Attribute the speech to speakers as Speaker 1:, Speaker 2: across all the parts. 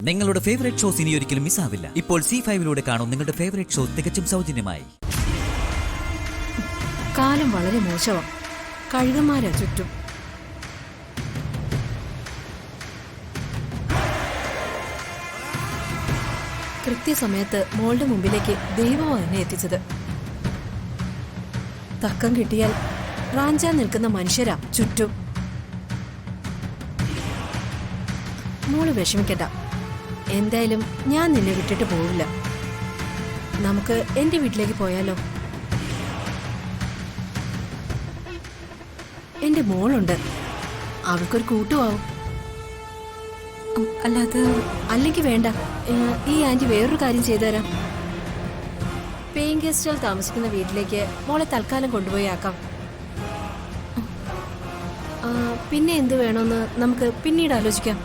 Speaker 1: നിങ്ങളുടെ favourite shows ഇനി ഒരിക്കലും മിസ്സാവില്ല. ഇപ്പോൾ C5 കാണും നിങ്ങളുടെ ഫേവറേറ്റ് ഷോ തികച്ചും സൗജന്യമായി.
Speaker 2: കാലം വളരെ മോശമാണ്. കഴുകന്മാരാ ചുറ്റും. കൃത്യസമയത്ത് മോളുടെ മുമ്പിലേക്ക് ദൈവമാണ് എന്നെ എത്തിച്ചത്. തക്കം കിട്ടിയാൽ റാഞ്ചാൻ നിൽക്കുന്ന മനുഷ്യരാ ചുറ്റും. മോള് വിഷമിക്കണ്ട. എന്തായാലും ഞാൻ നിന്നെ വിട്ടിട്ട് പോവില്ല. നമുക്ക് എന്റെ വീട്ടിലേക്ക് പോയാലോ? എന്റെ മോളുണ്ട്, അവൾക്കൊരു കൂട്ടുമാവും. അല്ലെങ്കിൽ വേണ്ട, ഈ ആന്റി വേറൊരു കാര്യം ചെയ്തുതരാം. പേയിങ് ഗസ്റ്റുകൾ താമസിക്കുന്ന വീട്ടിലേക്ക് മോളെ തൽക്കാലം കൊണ്ടുപോയി ആക്കാം. പിന്നെ എന്ത് വേണമെന്ന് നമുക്ക് പിന്നീട് ആലോചിക്കാം.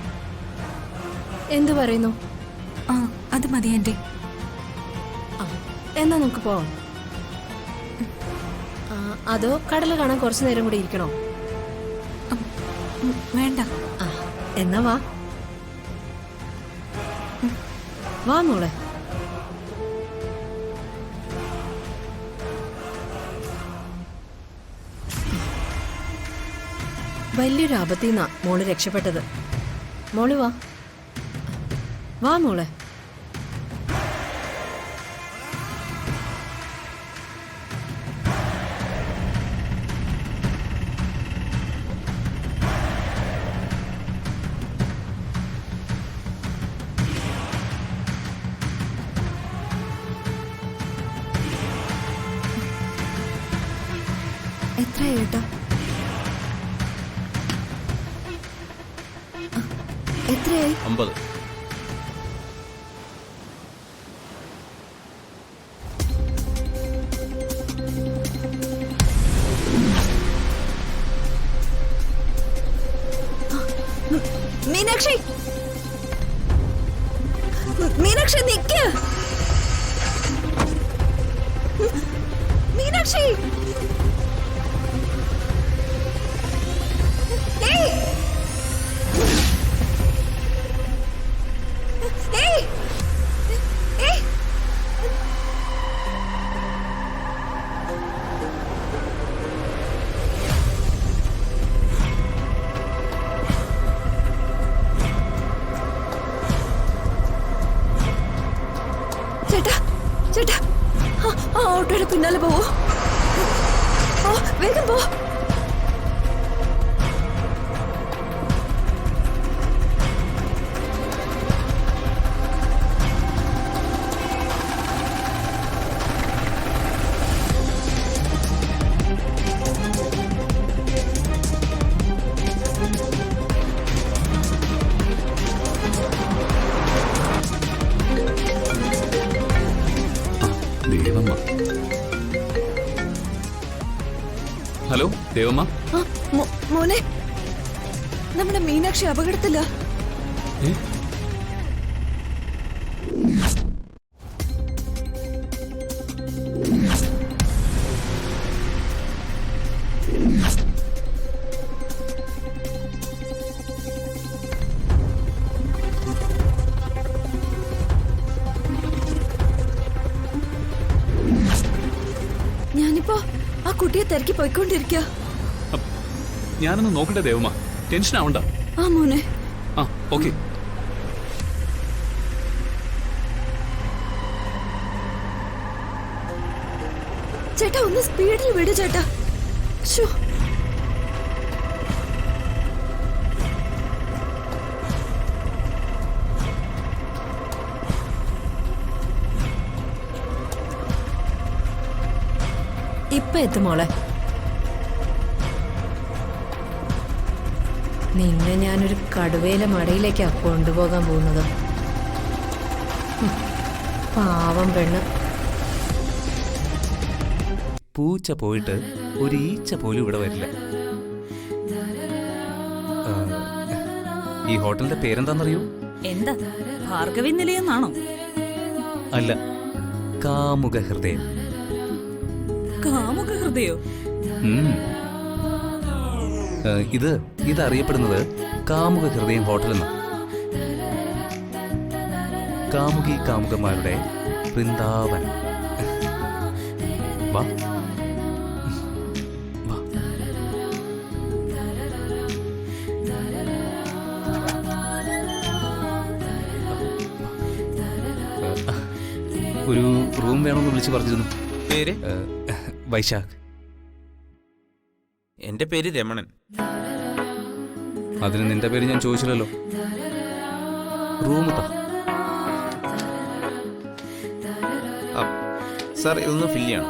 Speaker 2: എന്തു പറയുന്നു?
Speaker 3: അത് മതി ആന്റി.
Speaker 2: എന്നാ നമുക്ക് പോവാം. അതോ കടൽ കാണാൻ കുറച്ചു നേരം കൂടി ഇരിക്കണോ?
Speaker 3: വേണ്ട.
Speaker 2: എന്നാ വാ വാ മോളെ. വലിയൊരു ആപത്തിൽ നിന്നാ മോള് രക്ഷപ്പെട്ടത്. മോള് വാ വാ മോളെ.
Speaker 3: എത്രയാ ഏട്ടാ? എത്രയായി?
Speaker 4: 50.
Speaker 3: മീനാക്ഷി, മീനാക്ഷി നിക്ക്. മീനാക്ഷി, ചേട്ടാ ചേട്ടാ, ആ ഓട്ടോയുടെ പിന്നാലെ പോവോ? വേഗം പോ.
Speaker 4: ഹലോ ദേവമ്മ.
Speaker 3: മോനെ, നമ്മുടെ മീനാക്ഷി അപകടത്തില്ല. ഞാനിപ്പോ ആ കുട്ടിയെ തിരക്കി പോയിക്കൊണ്ടിരിക്ക.
Speaker 4: ഞാനൊന്ന് നോക്കട്ടെ ദേവമ്മ, ടെൻഷൻ ആവണ്ട.
Speaker 3: ആ മോനെ.
Speaker 4: ഓക്കെ.
Speaker 3: ചേട്ടാ ഒന്ന് സ്പീഡിൽ വിട് ചേട്ടാ.
Speaker 2: ഇപ്പൊ എത്തും മോളെ. നിന്നെ ഞാനൊരു കടുവേല മടയിലേക്കാ കൊണ്ടുപോകാൻ പോകുന്നത്. പാവം പെണ്ണ്.
Speaker 1: പൂച്ച പോയിട്ട് ഒരു ഈച്ച പോലും ഇവിടെ വരില്ല. ഈ ഹോട്ടലിന്റെ പേരെന്താണെന്നറിയോ?
Speaker 3: എന്താ, ഭാർഗവി നിലയെന്നാണോ?
Speaker 1: അല്ല, കാമുക ഹൃദയം.
Speaker 3: കാമുക ഹൃദയോ?
Speaker 1: ഇത് അറിയപ്പെടുന്നത് കാമുക ഹൃദയം ഹോട്ടൽ എന്നാണ്.
Speaker 5: കാമുകി കാമുകന്മാരുടെ വൃന്ദാവനം. വാ വാ. ഒരു റൂം വേണമെന്ന് വിളിച്ച് പറഞ്ഞിരുന്നു.
Speaker 6: പേര്?
Speaker 5: വൈശാഖ്.
Speaker 6: എന്റെ പേര് രമണൻ.
Speaker 5: അതിന് നിന്റെ പേര് ഞാൻ ചോദിച്ചില്ലല്ലോ. റൂം താ.
Speaker 6: സാർ ഇതൊന്ന് ഫില്ല് ചെയ്യണം.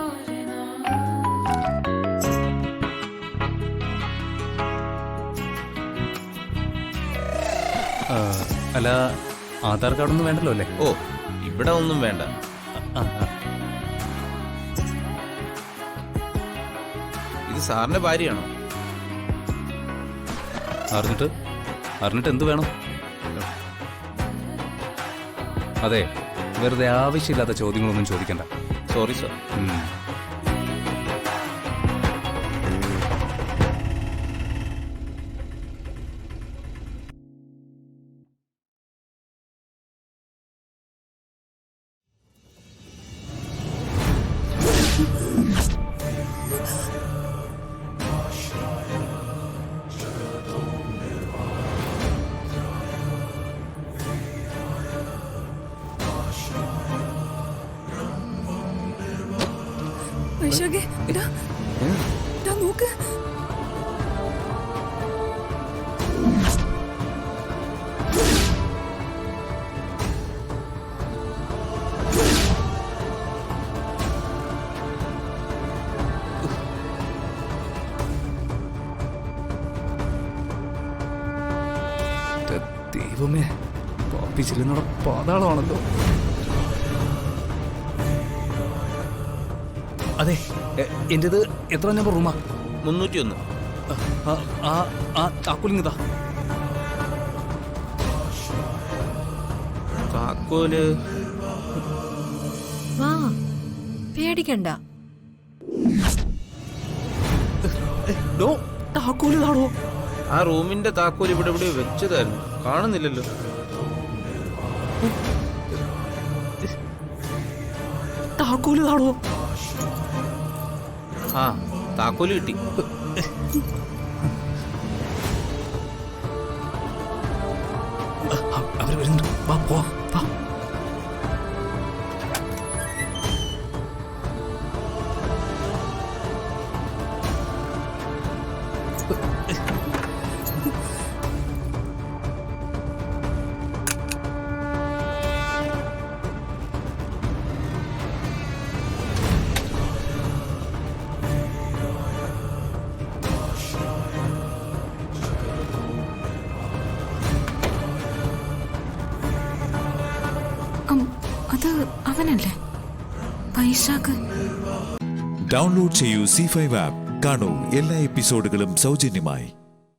Speaker 5: അല്ല, ആധാർ കാർഡൊന്നും വേണ്ടല്ലോ അല്ലേ?
Speaker 6: ഓ, ഇവിടെ ഒന്നും വേണ്ട. ഇത് സാറിന്റെ ഭാര്യയാണോ?
Speaker 5: അറിഞ്ഞിട്ട് എന്ത് വേണം? അതെ, വെറുതെ ആവശ്യമില്ലാത്ത ചോദ്യങ്ങളൊന്നും ചോദിക്കണ്ട.
Speaker 6: Sorry sir.
Speaker 3: വൈശാഖേ, ഇതാ നോക്ക്.
Speaker 5: ദൈവമേ, പാപ്പി ചെല്ലുന്ന പാതാളമാണല്ലോ. അതെ, എന്റേത് എത്ര നമ്പർ റൂമാ?
Speaker 6: 301.
Speaker 5: താക്കോലിങ്ങതാ.
Speaker 6: താക്കോല്
Speaker 2: വാ, പേടിക്കണ്ട.
Speaker 5: താക്കോല് താടോ.
Speaker 6: ആ റൂമിന്റെ താക്കോൽ ഇവിടെ വെച്ചതായിരുന്നു, കാണുന്നില്ലല്ലോ.
Speaker 5: താക്കോല് താടോ.
Speaker 6: ആ, താക്കോല് കിട്ടി.
Speaker 5: അവര് വരുന്നുണ്ട്. വാ പോവാ. വാ.
Speaker 3: അത് അവനല്ലേ വൈശാഖ്?
Speaker 7: ഡൗൺലോഡ് ചെയ്യൂ C5 ആപ്പ്. കാണൂ എല്ലാ എപ്പിസോഡുകളും സൗജന്യമായി.